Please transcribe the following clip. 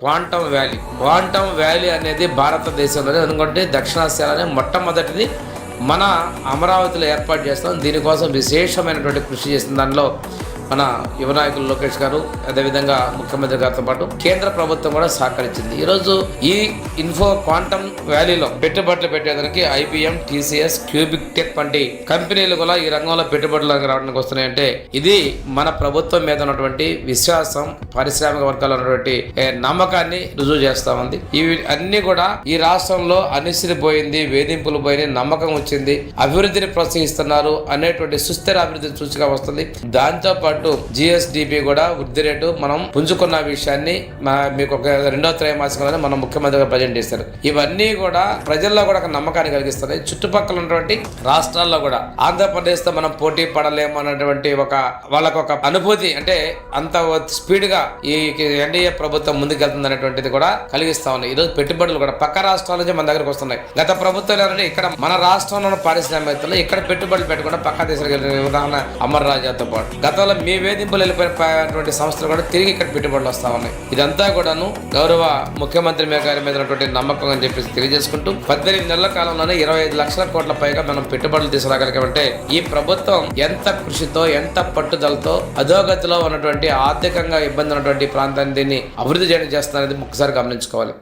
Quantum valley అనేది భారతదేశంలోనే ఎందుకంటే దక్షిణాసియాలోనే మొట్టమొదటిది మన అమరావతిలో ఏర్పాటు చేస్తాం. దీనికోసం విశేషమైనటువంటి కృషి చేసిన దానిలో మన యువ నాయకులు లోకేష్ గారు, అదేవిధంగా ముఖ్యమంత్రి గారితో పాటు కేంద్ర ప్రభుత్వం కూడా సహకరించింది. ఈరోజు ఈ క్వాంటమ్ వ్యాలీలో పెట్టుబడులు పెట్టేదానికి IBM, TCS, క్యూబిక్ టెక్ వంటి కంపెనీలు కూడా ఈ రంగంలో పెట్టుబడులకు రావడానికి వస్తున్నాయంటే ఇది మన ప్రభుత్వం మీద ఉన్నటువంటి విశ్వాసం, పారిశ్రామిక వర్గాల్లో ఉన్నటువంటి నమ్మకాన్ని రుజువు చేస్తా ఉంది. ఇవి అన్ని కూడా ఈ రాష్ట్రంలో అనిశ్చితి పోయింది, వేధింపులు పోయినాయి, నమ్మకం వచ్చింది, అభివృద్ధిని ప్రోత్సహిస్తున్నారు అనేటువంటి సుస్థిర అభివృద్ధి సూచిగా వస్తుంది. దాంతో పాటు GSDP కూడా వృద్ధి రేటు మనం పుంజుకున్న విషయాన్ని మీకు ఒక రెండో త్రైమాసికంలోనే మనం ముఖ్యమంత్రిగా ప్రజెంట్ చేశారు. ఇవన్నీ కూడా ప్రజల్లో కూడా ఒక నమ్మకాన్ని కలిగిస్తున్నాయి. చుట్టుపక్కల ఉన్నటువంటి రాష్ట్రాల్లో కూడా ఆంధ్రప్రదేశ్ తో మనం పోటీ పడలేము అన్నటువంటి వాళ్ళకు ఒక అనుభూతి, అంటే అంత స్పీడ్ గా ఈ NDA ప్రభుత్వం ముందుకెళ్తుంది అనేటువంటిది కూడా కలిగిస్తా ఉన్నాయి. ఈరోజు పెట్టుబడులు కూడా పక్క రాష్ట్రాల నుంచి మన దగ్గరకు వస్తున్నాయి. గత ప్రభుత్వాలు ఇక్కడ మన రాష్ట్రంలో పారిశ్రామికవేత్తలు ఇక్కడ పెట్టుబడులు పెట్టకుండా పక్క దేశాలకు వెళ్ళిన ఉదాహరణ అమర్ రాజాతో పాటు గతంలో మీ వేధింపులు వెళ్ళిపోయినటువంటి సంస్థలు కూడా తిరిగి ఇక్కడ పెట్టుబడులు వస్తా ఉన్నాయి. ఇదంతా కూడాను గౌరవ ముఖ్యమంత్రి గారి మీద ఉన్నటువంటి నమ్మకం అని చెప్పేసి తెలియజేసుకుంటూ 18 నెలల కాలంలోనే 25 లక్షల కోట్ల పైగా మనం పెట్టుబడులు తీసుకురాగలిగామంటే ఈ ప్రభుత్వం ఎంత కృషితో, ఎంత పట్టుదలతో అధోగతిలో ఉన్నటువంటి ఆర్థికంగా ఇబ్బంది ఉన్నటువంటి ప్రాంతాన్ని దీన్ని అభివృద్ధి చేయడం చేస్తున్నది ఒకసారి గమనించుకోవాలి.